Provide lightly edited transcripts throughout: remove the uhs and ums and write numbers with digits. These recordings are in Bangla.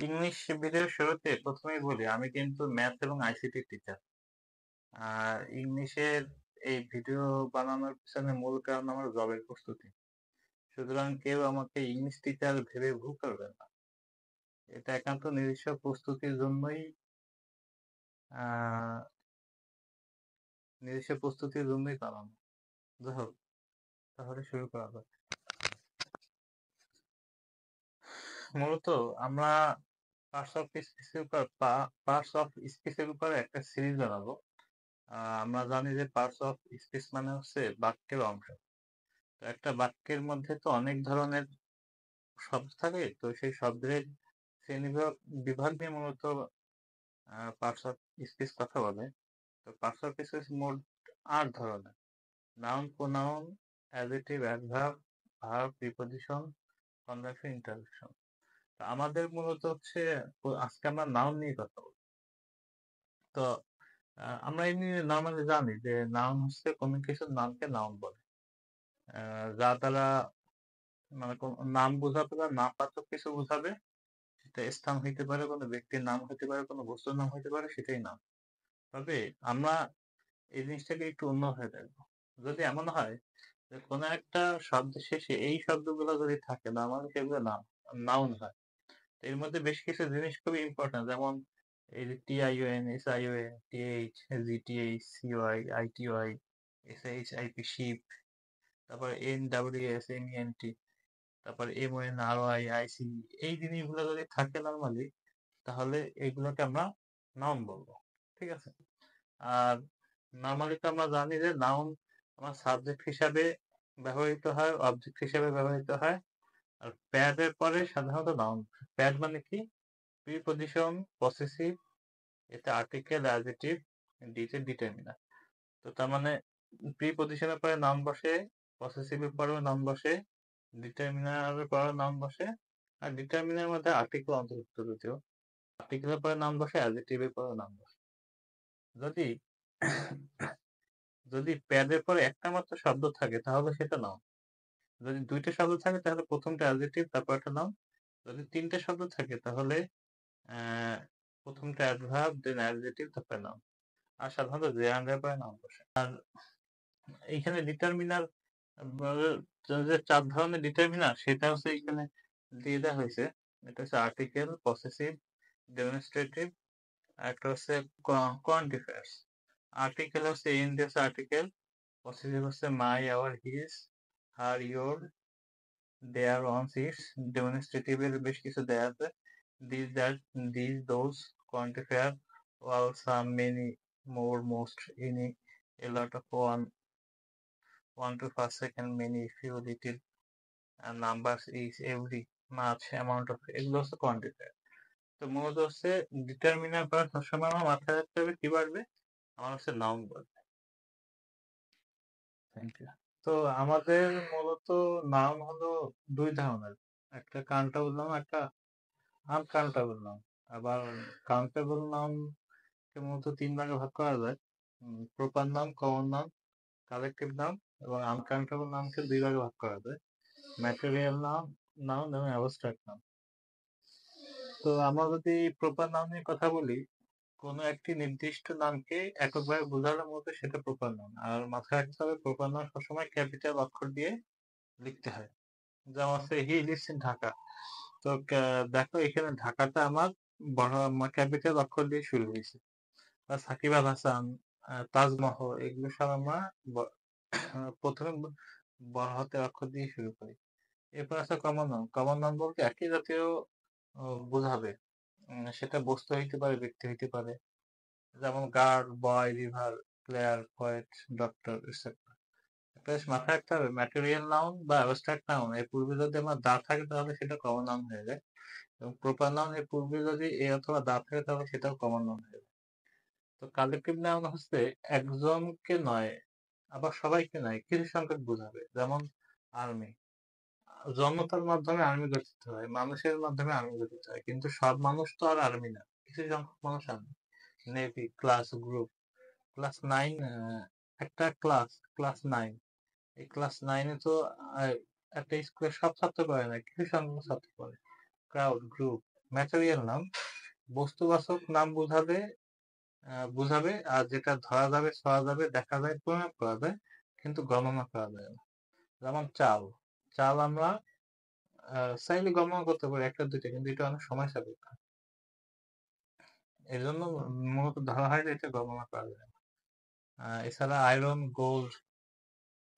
ইংলিশ ভিডিওর শুরুতে প্রথমেই বলি আমি কিন্তু ম্যাথ এবং আইসিটি টিচার। আর ইংলিশের এই ভিডিও বানানোর পিছনে মূল কারণ আমার জবের প্রস্তুতি। সুতরাং কেউ আমাকে ইংলিশ টিচার ভেবে ভুল করবেন না। এটা একান্ত নিজস্ব প্রস্তুতির জন্যই আহ নিজস্ব প্রস্তুতির জন্যই বানানো। যাই হোক, তাহলে শুরু করা যাক। মূলত আমরা পার্টস অফ স্পিচের উপরে একটা সিরিজ বানাবো। আমরা জানি যে পার্টস অফ স্পিচ মানে হচ্ছে বাক্যের অংশ। তো একটা বাক্যের মধ্যে তো অনেক ধরনের শব্দ থাকে, তো সেই শব্দের শ্রেণীবিভাগ বিভাগ নিয়ে মূলত পার্টস অফ স্পিচ কথা বলে। তো পার্টস অফ স্পিচ মোট ৮ ধরনের: noun, pronoun, adjective, adverb, verb, preposition, conjunction, interjection. তো আমাদের মূলত হচ্ছে আজকে আমরা নাউন নিয়ে কথা বলবো। তো আমরা এমনি নর্মালি জানি যে নাউন হচ্ছে কোনো কিছুর নামকে নাউন বলে। যা দ্বারা মানে নাম বোঝাবে বা নামবাচক কিছু বোঝাবে, সেটা স্থান হইতে পারে, কোনো ব্যক্তির নাম হইতে পারে, কোনো বস্তুর নাম হইতে পারে, সেটাই নাম। তবে আমরা এই জিনিসটাকে একটু অন্যভাবে দেখবো। যদি এমন হয় যে কোনো একটা শব্দের শেষে এই শব্দগুলো যদি থাকে, নর্মালি সেগুলো নাউন হয়। এর মধ্যে বেশ কিছু জিনিস খুবই ইম্পর্টেন্ট, যেমন এই যে TION, SION, TH, GTH, CY, ITY, SH, IP, ship, তারপর NWS, MENT, তারপর MON, ROI, IC, এই জিনিসগুলো যদি থাকে নর্মালি, তাহলে এইগুলোকে আমরা নাউন বলবো। ঠিক আছে? আর নর্মালি তো আমরা জানি যে নাউন আমার সাবজেক্ট হিসাবে ব্যবহৃত হয়, অবজেক্ট হিসাবে ব্যবহৃত হয়। আর প্যাড এর পরে সাধারণত নাউন। প্যাড মানে কি? প্রিপজিশন, পসেসিভ, এতে আর্টিকেল, অ্যাডজেক্টিভ, ডিতে ডিটারমিনার। তো তার মানে প্রিপজিশনের পরে নাউন বসে, পসেসিভের পরেও নাউন বসে, ডিটারমিনারের পরে নাউন বসে, আর ডিটারমিনারের মধ্যে আর্টিকেল অন্তর্ভুক্ত, যদিও আর্টিকেলের পরে নাউন বসে, অ্যাডজেক্টিভের পরে নাউন বসে। যদি যদি প্যাডের পরে একটা মাত্র শব্দ থাকে তাহলে সেটা নাউন। যদি দুইটা শব্দ থাকে তাহলে প্রথমটা অ্যাডজেক্টিভ, তারপর একটা নাউন। যদি তিনটে শব্দ থাকে তাহলে প্রথমটা অ্যাডভার্ব, দেন অ্যাডজেক্টিভ, তারপর নাউন। আর সাধারণত যে আন্ডার পরে নাউন বসে। আর এইখানে ডিটারমিনার যে ৪ ধরনের ডিটারমিনার, সেটা হচ্ছে এখানে দিয়ে দেওয়া হয়েছে। এটা হচ্ছে আর্টিকেল, পসেসিভ, ডেমনস্ট্রেটিভ, আর একটা হচ্ছে কোয়ান্টিফায়ার্স। আর্টিকেল হচ্ছে ইন দিস আর্টিকেল, পসেসিভ হচ্ছে my, our, his, her, your, their, one's, its. Demonstrative এর বেশ কিছু দেয়া আছে: this, that, this, those. Quantifier: all, some, many, more, most, any, a lot of, one to first, second, many, few, little, numbers, is, every, much, amount of, এগুলো হচ্ছে কোয়ান্টিফায়ার। তো মূলত হচ্ছে ডিটারমিনার পর সবসময় আমার মাথায় রাখতে হবে কি পারবে, আমার হচ্ছে নাউন বলবে। Thank you. তো আমাদের মূলত নাউন হলো দুই ধরনের, একটা কাউন্টেবল নাউন, একটা আনকাউন্টেবল নাউন। আবার কাউন্টেবল নাউন কে মূলত তিন ভাগে ভাগ করা যায়: proper noun, common noun, collective noun. এবং আনকাউন্টেবল নাউনকে দুই ভাগে ভাগ করা যায়: ম্যাটেরিয়াল নাউন, নাউন এবং অ্যাবস্ট্রাক্ট নাউন। তো আমরা যদি প্রপার নাউন নিয়ে কথা বলি, কোনো একটি নির্দিষ্ট নামকে এককভাবে বোঝানোর মতো সেটা প্রপার নাউন। আর মাথায় রাখতে হবে প্রপার নাউন সবসময় ক্যাপিটাল অক্ষর দিয়ে লিখতে হয়। যেমন হচ্ছে হি লিভস ইন ঢাকা। তো দেখো এখানে ঢাকাটা আমার বড় ক্যাপিটাল অক্ষর দিয়ে শুরু হয়েছে। বা সাকিব আল হাসান, তাজমহল, এগুলো সব আমরা প্রথমে বড় হাতের অক্ষর দিয়ে শুরু করি। এরপর আছে কমন নাউন। কমন নাউন বলতে একই জাতীয় বোঝাবে। সেটা বস্তু হইতে পারে, ব্যক্তি হইতে পারে। যেমন girl, boy, river, player, poet, doctor, etcetera. একটা জিনিস মাথায় রাখতে হবে, ম্যাটেরিয়াল নাউন বা অ্যাবস্ট্রাক্ট নাউন এর পূর্বে যদি আমার দা থাকে তাহলে সেটা কমন নাউন হয়ে যায়, এবং প্রপার নাউন এর পূর্বে যদি এ অথবা দা থাকে তাহলে সেটাও কমন নাউন হয়ে যায়। তো কালেকটিভ নাউন হচ্ছে একজনকে নয়, আবার সবাইকে নয়, কিছু সংখ্যক বোঝাবে। যেমন আর্মি, জনতার মাধ্যমে আর্মি গঠিত হয়, মানুষের মাধ্যমে আর্মি গঠিত হয়, কিন্তু সব মানুষ তো আর আর্মি না, কিছু সংখ্যক মানুষ army. Navy, class, group. Class 9, একটা ক্লাস, ক্লাস 9, এই ক্লাস 9-এ তো একটা স্কুলের সব ছাত্র পড়ে না, কিছু সংখ্যক ছাত্র পড়ে। Crowd, group. ম্যাটেরিয়াল নাউন বস্তুবাচক নাম বুঝাবে আর যেটা ধরা যাবে, ছোঁয়া যাবে, দেখা যায়, পরিমাপ করা যায় কিন্তু গণনা করা যায় না। যেমন চাল। চাল আমরা চাইলে গণনা করতে পারি ১ টা ২ টা, কিন্তু এটা অনেক সময় সাপেক্ষ। এজন্য মূলত ধরা হয় যে এটা গণনা করা যায় না। এছাড়া আয়রন, গোল্ড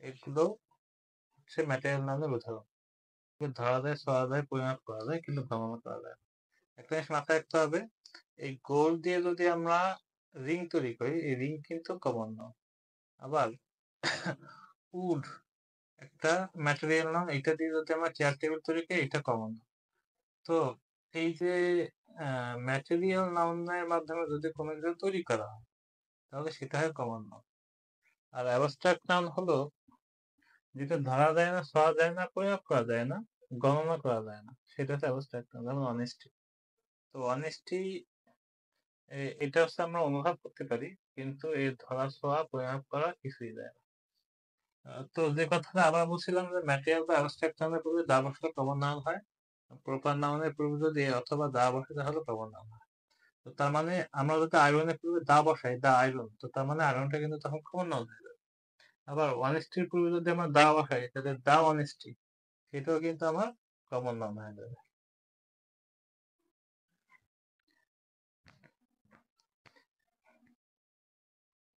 এগুলো হচ্ছে ম্যাটেরিয়াল নাউনের উদাহরণ। এগুলো ধরা যায়, ছোঁয়া যায়, পরিমাপ করা যায় কিন্তু গণনা করা যায় না। একটা জিনিস মাথায় রাখতে হবে, এই গোল্ড দিয়ে যদি আমরা রিং তৈরি করি, এই রিং কিন্তু কমন নাউন। আবার উড একটা ম্যাটেরিয়াল নাউন, এইটা দিয়ে যদি আমরা চেয়ার টেবিল তৈরি করি, এটা কমন নাউন। তো এই যে ম্যাটেরিয়াল নাউনের মাধ্যমে যদি কোনো কিছু তৈরি করা হয় তাহলে সেটা হয় কমন নাউন। আর অ্যাবস্ট্রাক্ট নাউন হলো যেটা ধরা যায় না, ছোঁয়া যায় না, পরিমাপ করা যায় না, গণনা করা যায় না, সেটা হচ্ছে অ্যাবস্ট্রাক্ট নাউন। যেমন অনেস্টি। তো অনেস্টি এটা হচ্ছে আমরা অনুভব করতে পারি কিন্তু এর ধরা, ছোঁয়া, পরিমাপ করা কিছুই যায় না। তো যে কথাটা আবার বলছিলাম যে ম্যাটেরিয়াল বা অ্যাবস্ট্রাক্ট নাউনের পূর্বে দা বসলে কমন নাউন হয়। প্রপার নাউনের পূর্বে যদি এ অথবা দা বসে তাহলে কমন নাউন হয়। তো তার মানে আমরা যদি আয়রনের পূর্বে দা বসাই, দা আয়রন, তো তার মানে আয়রনটা কিন্তু তখন কমন নাউন হয়ে যাবে। আবার অনেস্টির পূর্বে যদি আমরা দা বসাই তাহলে দা অনেস্টি, সেটাও কিন্তু আমার কমন নাউন হয়ে যাবে।